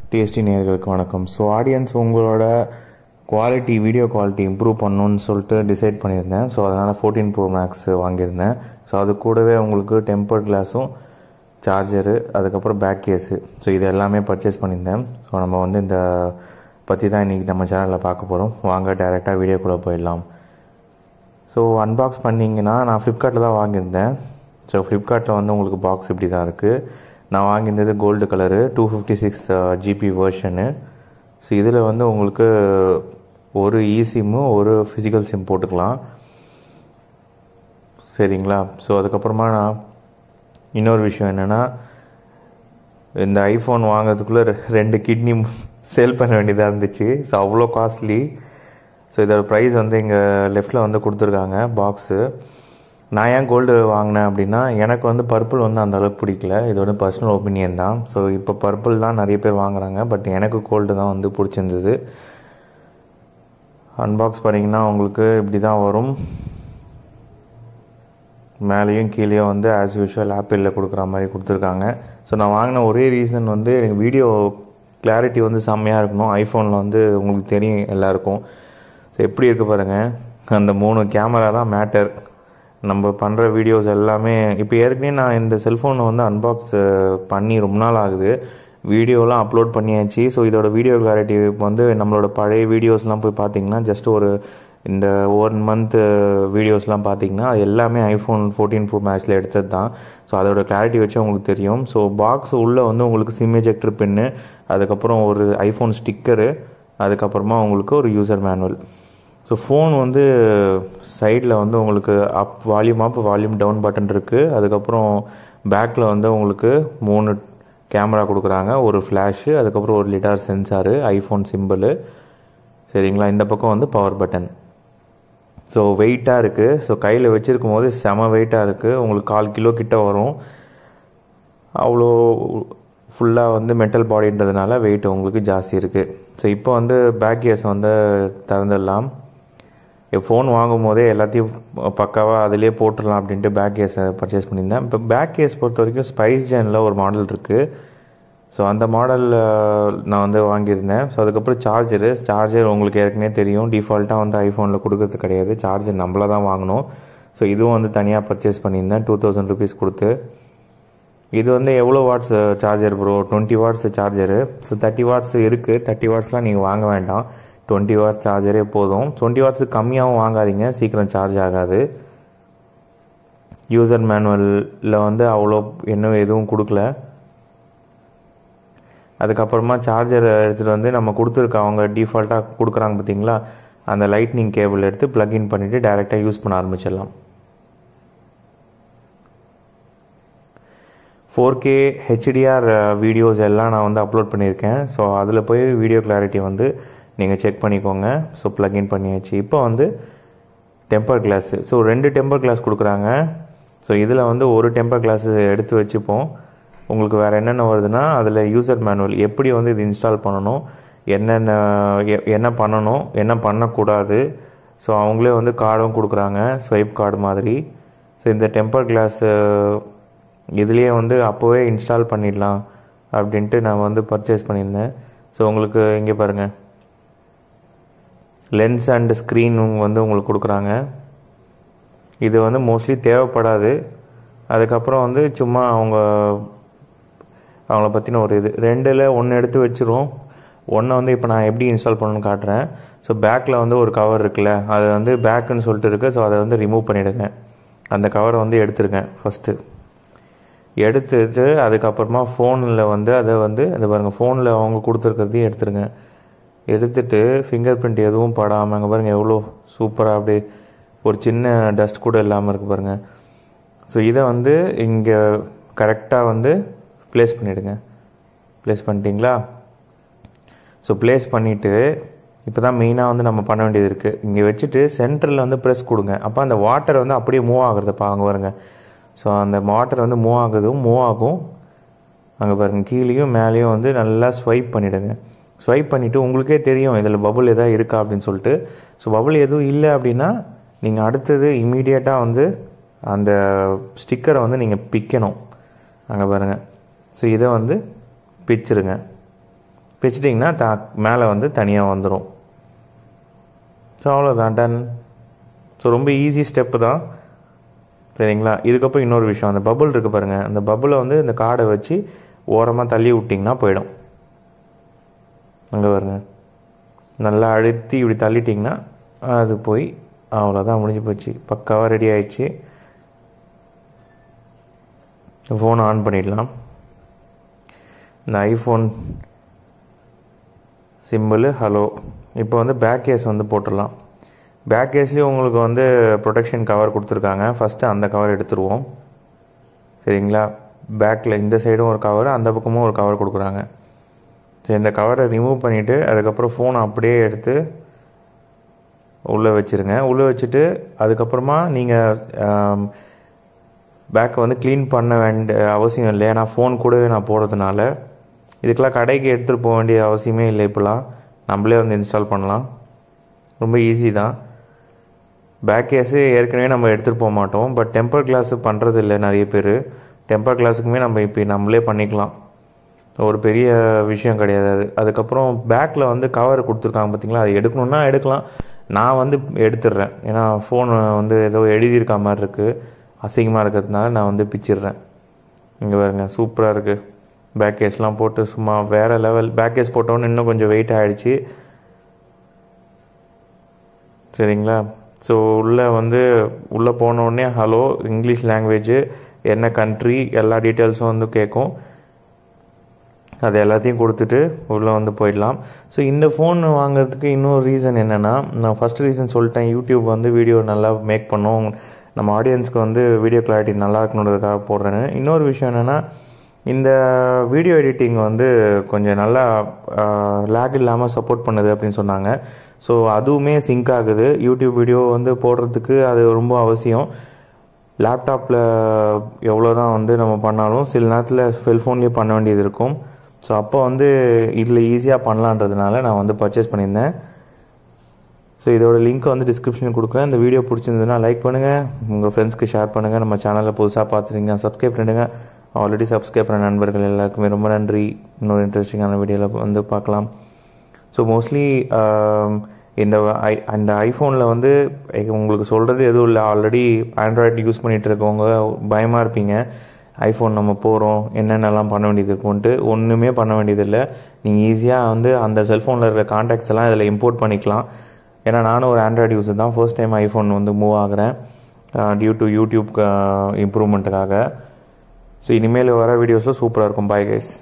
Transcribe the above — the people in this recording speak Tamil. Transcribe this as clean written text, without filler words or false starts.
டிஎஸ்டி நேயர்களுக்கு வணக்கம். ஸோ ஆடியன்ஸ் உங்களோட குவாலிட்டி வீடியோ குவாலிட்டி இம்ப்ரூவ் பண்ணணுன்னு சொல்லிட்டு டிசைட் பண்ணியிருந்தேன். ஸோ அதனால் 14 Pro Max வாங்கியிருந்தேன். ஸோ அது கூடவே உங்களுக்கு டெம்பர்ட் கிளாஸும் சார்ஜரு அதுக்கப்புறம் பேக் கேஸு ஸோ இது எல்லாமே பர்ச்சேஸ் பண்ணியிருந்தேன். ஸோ நம்ம வந்து இந்த பற்றி தான் இன்றைக்கி நம்ம சேனலில் பார்க்க போகிறோம். வாங்க டைரெக்டாக வீடியோக்குள்ளே போயிடலாம். ஸோ அன்பாக்ஸ் பண்ணிங்கன்னா நான் ஃப்ளிப்கார்ட்டில் தான் வாங்கியிருந்தேன். ஸோ ஃப்ளிப்கார்ட்டில் வந்து உங்களுக்கு பாக்ஸ் இப்படி தான் இருக்குது. நான் வாங்கியிருந்தது gold colour 256 GB version. So இதில் வந்து உங்களுக்கு ஒரு இசிம்மு ஒரு ஃபிசிக்கல் சிம் போட்டுக்கலாம், சரிங்களா. ஸோ அதுக்கப்புறமா நான் இன்னொரு விஷயம் என்னென்னா, இந்த ஐஃபோன் வாங்கிறதுக்குள்ளே 2 கிட்னி சேல் பண்ண வேண்டியதாக இருந்துச்சு. ஸோ அவ்வளோ காஸ்ட்லி. ஸோ இதோட ப்ரைஸ் வந்து இங்கே லெஃப்டில் வந்து கொடுத்துருக்காங்க பாக்ஸு. நான் ஏன் கோல்டு வாங்கினேன் அப்படின்னா, எனக்கு வந்து பர்பிள் வந்து அந்தளவுக்கு பிடிக்கல. இது வந்து பர்சனல் ஒப்பீனியன் தான். ஸோ இப்போ பர்பிள் தான் நிறைய பேர் வாங்குறாங்க, பட் எனக்கு கோல்டு தான் வந்து பிடிச்சிருந்தது. அன்பாக்ஸ் பண்ணிங்கன்னா உங்களுக்கு இப்படி தான் வரும். மேலேயும் கீழேயும் வந்து ஆஸ் யூஷுவல் ஆப்பிளில் கொடுக்குற மாதிரி கொடுத்துருக்காங்க. ஸோ நான் வாங்கின ஒரே ரீசன் வந்து எனக்கு வீடியோ கிளாரிட்டி வந்து செம்மையாக இருக்கணும். ஐஃபோனில் வந்து உங்களுக்கு தெரியும் எல்லாருக்கும். ஸோ எப்படி இருக்குது பாருங்கள், அந்த 3 கேமரா தான் மேட்டர். நம்ம பண்ணுற வீடியோஸ் எல்லாமே இப்போ ஏற்கனவே நான் இந்த செல்ஃபோனை வந்து அன்பாக்ஸ் பண்ணி ரொம்ப நாள் ஆகுது. வீடியோலாம் அப்லோட் பண்ணியாச்சு. ஸோ இதோட வீடியோ கிளாரிட்டி வந்து நம்மளோட பழைய வீடியோஸ்லாம் போய் பார்த்தீங்கன்னா, ஜஸ்ட் ஒரு இந்த 1 மந்த் வீடியோஸ்லாம் பார்த்தீங்கன்னா அது எல்லாமே ஐஃபோன் 14 Pro Maxல எடுத்தது தான். ஸோ அதோட கிளாரிட்டி வச்சு உங்களுக்கு தெரியும். ஸோ பாக்ஸ் உள்ளே வந்து உங்களுக்கு சிம் எஜெக்டர் பின்னு, அதுக்கப்புறம் ஒரு ஐஃபோன் ஸ்டிக்கரு, அதுக்கப்புறமா உங்களுக்கு ஒரு யூசர் மேனுவல். ஸோ ஃபோன் வந்து சைடில் வந்து உங்களுக்கு volume up volume down button இருக்குது. அதுக்கப்புறம் பேக்கில் வந்து உங்களுக்கு 3 கேமரா கொடுக்குறாங்க, ஒரு ஃப்ளாஷு, அதுக்கப்புறம் ஒரு லிடார் சென்சாரு, ஐஃபோன் சிம்பிள், சரிங்களா. இந்த பக்கம் வந்து பவர் பட்டன். ஸோ வெயிட்டாக இருக்குது. ஸோ கையில் வச்சுருக்கும் போது செம வெயிட்டாக இருக்குது. உங்களுக்கு 1/4 கிலோ கிட்ட வரும். அவ்வளோ ஃபுல்லாக வந்து மெட்டல் பாடின்றதுனால வெயிட் உங்களுக்கு ஜாஸ்தி இருக்குது. ஸோ இப்போ வந்து பேக் கேஸ் வந்து திறந்துடலாம். ஃபோன் வாங்கும் போதே எல்லாத்தையும் பக்காவாக அதிலே போட்டுடலாம் அப்படின்ட்டு பேக் கேஸை பர்ச்சேஸ் பண்ணியிருந்தேன். இப்போ பேக் கேஸ் பொறுத்த வரைக்கும் ஸ்பைஸ் ஜெனில் ஒரு மாடல் இருக்குது. ஸோ அந்த மாடலில் நான் வந்து வாங்கியிருந்தேன். ஸோ அதுக்கப்புறம் சார்ஜர் உங்களுக்கு ஏற்கனவே தெரியும், டிஃபால்ட்டாக வந்து ஐஃபோனில் கொடுக்கறது கிடையாது. சார்ஜர் நம்மள தான் வாங்கணும். ஸோ இதுவும் வந்து தனியாக பர்ச்சேஸ் பண்ணியிருந்தேன் 2000 rupees கொடுத்து. இது வந்து எவ்வளோ watts charger bro? 20 watts charger. So 30 watts இருக்குது. 30 வாட்ஸ்லாம் நீங்கள் வாங்க வேண்டாம், 20 வாட்ஸ் சார்ஜரே போதும். 20 வாட்ஸ் கம்மியாகவும் வாங்காதீங்க, சீக்கிரம் சார்ஜ் ஆகாது. யூசர் மேனுவலில் வந்து அவ்வளோ இன்னும் எதுவும் கொடுக்கல. அதுக்கப்புறமா சார்ஜர் எடுத்துகிட்டு வந்து நம்ம கொடுத்துருக்க அவங்க டிஃபால்ட்டாக கொடுக்குறாங்க பார்த்தீங்களா, அந்த லைட்னிங் கேபிள் எடுத்து ப்ளக்இன் பண்ணிவிட்டு டைரெக்டாக யூஸ் பண்ண ஆரம்பிச்சிடலாம். 4K HDR வீடியோஸ் எல்லாம் நான் வந்து அப்லோட் பண்ணியிருக்கேன். ஸோ அதில் போய் வீடியோ கிளாரிட்டி வந்து நீங்கள் செக் பண்ணிக்கோங்க. ஸோ ப்ளக்இன் பண்ணியாச்சு. இப்போ வந்து temper class. So 2 temper glass கொடுக்குறாங்க. ஸோ இதில் வந்து ஒரு டெம்பர் கிளாஸ் எடுத்து வச்சுப்போம். உங்களுக்கு வேறு என்னென்ன வருதுன்னா, அதில் யூசர் மேனுவல் எப்படி வந்து இது இன்ஸ்டால் பண்ணணும், என்ன பண்ணணும் என்ன பண்ணக்கூடாது. ஸோ அவங்களே வந்து கார்டும் கொடுக்குறாங்க, ஸ்வைப் கார்டு மாதிரி. ஸோ இந்த டெம்பர் கிளாஸ் இதுலேயே வந்து அப்போவே இன்ஸ்டால் பண்ணிடலாம் அப்படின்ட்டு நான் வந்து பர்ச்சேஸ் பண்ணியிருந்தேன். ஸோ உங்களுக்கு இங்கே பாருங்கள், லென்ஸ் அண்ட் ஸ்க்ரீன் வந்து உங்களுக்கு கொடுக்குறாங்க. இது வந்து மோஸ்ட்லி தேவைப்படாது. அதுக்கப்புறம் வந்து சும்மா அவங்கள பற்றின ஒரு இது 2ல் 1 எடுத்து வச்சுருவோம். 1 வந்து இப்போ நான் எப்படி இன்ஸ்டால் பண்ணணும்னு காட்டுறேன். ஸோ பேக்கில் வந்து ஒரு கவர் இருக்குல்ல, அது வந்து பேக்குன்னு சொல்லிட்டு இருக்குது. ஸோ அதை வந்து ரிமூவ் பண்ணிவிடுங்க. அந்த கவரை வந்து எடுத்துருக்கேன் ஃபஸ்ட்டு. எடுத்துட்டு அதுக்கப்புறமா ஃபோனில் வந்து அதை வந்து அது பாருங்கள், ஃபோனில் அவங்க கொடுத்துருக்கிறதையும் எடுத்துருங்க. எடுத்துட்டு ஃபிங்கர் பிரிண்ட் எதுவும் படாமல் அங்கே பாருங்கள் எவ்வளோ சூப்பராக அப்படியே ஒரு சின்ன டஸ்ட் கூட இல்லாமல் இருக்குது பாருங்கள். ஸோ இதை வந்து இங்கே கரெக்டாக வந்து ப்ளேஸ் பண்ணிவிடுங்க. ப்ளேஸ் பண்ணிட்டீங்களா? ஸோ ப்ளேஸ் பண்ணிவிட்டு இப்போ தான் மெயினாக வந்து நம்ம பண்ண வேண்டியது இருக்குது. இங்கே வச்சுட்டு சென்டரில் வந்து ப்ரெஸ் கொடுங்க. அப்போ அந்த வாட்டர் வந்து அப்படியே மூவ் ஆகுறதுப்பா அங்கே பாருங்க. ஸோ அந்த வாட்டர் வந்து மூவ் ஆகும். அங்கே பாருங்கள் கீழேயும் மேலேயும் வந்து நல்லா ஸ்வைப் பண்ணிவிடுங்க. ஸ்வைப் பண்ணிவிட்டு உங்களுக்கே தெரியும் இதில் பபுள் எதாவது இருக்கா அப்படின்னு சொல்லிட்டு. ஸோ பபுள் எதுவும் இல்லை அப்படின்னா நீங்கள் அடுத்தது இம்மீடியட்டாக வந்து அந்த ஸ்டிக்கரை வந்து நீங்கள் பிக்கணும். அங்கே பாருங்கள். ஸோ இதை வந்து பிச்சிருங்க. வச்சிட்டிங்கன்னா மேலே வந்து தனியாக வந்துடும். ஸோ அவ்வளோதான், டன். ஸோ ரொம்ப ஈஸி ஸ்டெப்பு தான், சரிங்களா. இதுக்கப்புறம் இன்னொரு விஷயம், அந்த பபுள் இருக்குது பாருங்கள், அந்த பபுளை வந்து இந்த கார்டை வச்சு ஓரமாக தள்ளி விட்டிங்கன்னா போயிடும். அங்கே பாருங்க, நல்லா அழுத்தி இப்படி தள்ளிட்டிங்கன்னா அது போய் அவ்வளோதான், முடிஞ்சு போச்சு, பக்காவாக ரெடி ஆயிடுச்சு. ஃபோனை ஆன் பண்ணிடலாம். இந்த ஐஃபோன் சிம்பிள் ஹலோ. இப்போ வந்து பேக் கேஸ் வந்து போட்டுடலாம். பேக் கேஸ்லேயும் உங்களுக்கு வந்து ப்ரொடெக்ஷன் கவர் கொடுத்துருக்காங்க. ஃபஸ்ட்டு அந்த கவர் எடுத்துருவோம், சரிங்களா. பேக்கில் இந்த சைடும் ஒரு கவர், அந்த பக்கமும் ஒரு கவர் கொடுக்குறாங்க. சரி, இந்த கவரை ரிமூவ் பண்ணிவிட்டு அதுக்கப்புறம் ஃபோனை அப்படியே எடுத்து உள்ளே வச்சுருங்க. உள்ளே வச்சுட்டு அதுக்கப்புறமா நீங்கள் பேக்கை வந்து க்ளீன் பண்ண வேண்டிய அவசியம் இல்லை. ஏன்னா ஃபோன் கூடவே நான் போடுறதுனால இதுக்கெல்லாம் கடைக்கு எடுத்துகிட்டு போக வேண்டிய அவசியமே இல்லை. இப்போலாம் நம்மளே வந்து இன்ஸ்டால் பண்ணலாம், ரொம்ப ஈஸி தான். பேக் கேஸு ஏற்கனவே நம்ம எடுத்துகிட்டு போக மாட்டோம், பட் டெம்பர் கிளாஸு பண்ணுறது இல்லை நிறைய பேர். டெம்பர் கிளாஸுக்குமே நம்ம இப்போ நம்மளே பண்ணிக்கலாம், ஒரு பெரிய விஷயம் கிடையாது அது. அதுக்கப்புறம் பேக்கில் வந்து கவர் கொடுத்துருக்காங்க பார்த்தீங்களா, அது எடுக்கணுன்னா எடுக்கலாம். நான் வந்து எடுத்துடுறேன், ஏன்னா ஃபோன் வந்து ஏதோ எழுதியிருக்க மாதிரி இருக்குது, அசிங்கமாக இருக்கிறதுனால நான் வந்து பிச்சிடுறேன். இங்கே பாருங்க, சூப்பராக இருக்குது. பேக் கேஸ்லாம் போட்டு சும்மா வேறு லெவல். பேக் கேஸ் போட்டோன்னு இன்னும் கொஞ்சம் வெயிட் ஆகிடுச்சு, சரிங்களா. ஸோ உள்ளே போனோடனே ஹலோ, இங்கிலீஷ் லாங்குவேஜு, என்ன கண்ட்ரி, எல்லா டீட்டெயில்ஸும் வந்து கேட்கும். அது எல்லாத்தையும் கொடுத்துட்டு உள்ளே வந்து போயிடலாம். ஸோ இந்த ஃபோன் வாங்குறதுக்கு இன்னொரு ரீசன் என்னென்னா, நான் ஃபஸ்ட் ரீசன் சொல்லிட்டேன், யூடியூப் வந்து வீடியோ நல்லா மேக் பண்ணும், நம்ம ஆடியன்ஸ்க்கு வந்து வீடியோ கிளாரிட்டி நல்லா இருக்கணுன்றதுக்காக போடுறேன்னு. இன்னொரு விஷயம் என்னென்னா, இந்த வீடியோ எடிட்டிங் வந்து கொஞ்சம் நல்லா லேக் இல்லாமல் சப்போர்ட் பண்ணுது அப்படின்னு சொன்னாங்க. ஸோ அதுவுமே சிங்க் ஆகுது. யூடியூப் வீடியோ வந்து போடுறதுக்கு அது ரொம்ப அவசியம். லேப்டாப்பில் எவ்வளோ தான் வந்து நம்ம பண்ணாலும் சில நேரத்தில் செல்ஃபோன்லேயே பண்ண வேண்டியது இருக்கும். ஸோ அப்போ வந்து இதில் ஈஸியாக பண்ணலான்றதுனால நான் வந்து பர்ச்சேஸ் பண்ணியிருந்தேன். ஸோ இதோட லிங்க்கை வந்து டிஸ்கிரிப்ஷனில் கொடுக்குறேன். இந்த வீடியோ பிடிச்சிருந்ததுன்னா லைக் பண்ணுங்கள், உங்கள் ஃப்ரெண்ட்ஸ்க்கு ஷேர் பண்ணுங்கள். நம்ம சேனலில் புதுசாக பார்த்துருங்க, சப்ஸ்கிரைப் பண்ணிடுங்க. ஆல்ரெடி சப்ஸ்கிரைப் பண்ண நண்பர்கள் எல்லாருக்குமே ரொம்ப நன்றி. இன்னொரு இன்ட்ரெஸ்டிங்கான வீடியோவில் வந்து பார்க்கலாம். ஸோ மோஸ்ட்லி இந்த ஐஃபோனில் வந்து உங்களுக்கு சொல்கிறது எதுவும் இல்லை. ஆல்ரெடி ஆண்ட்ராய்டு யூஸ் பண்ணிகிட்டு இருக்கவங்க பயமாக இருப்பீங்க, ஐஃபோன் நம்ம போகிறோம் என்னென்னலாம் பண்ண வேண்டியது இருக்குன்ட்டு. ஒன்றுமே பண்ண வேண்டியதில்லை. நீங்கள் ஈஸியாக வந்து அந்த செல்ஃபோனில் இருக்கிற கான்டாக்ட்ஸ் எல்லாம் இதில் இம்போர்ட் பண்ணிக்கலாம். ஏன்னா நானும் ஒரு ஆண்ட்ராய்டு யூஸர் தான், ஃபர்ஸ்ட் டைம் ஐஃபோன் வந்து மூவ் ஆகிறேன் டியூ டு யூடியூப் இம்ப்ரூவ்மெண்ட்டுக்காக. ஸோ இனிமேல் வர வீடியோஸில் சூப்பராக இருக்கும். Bye guys.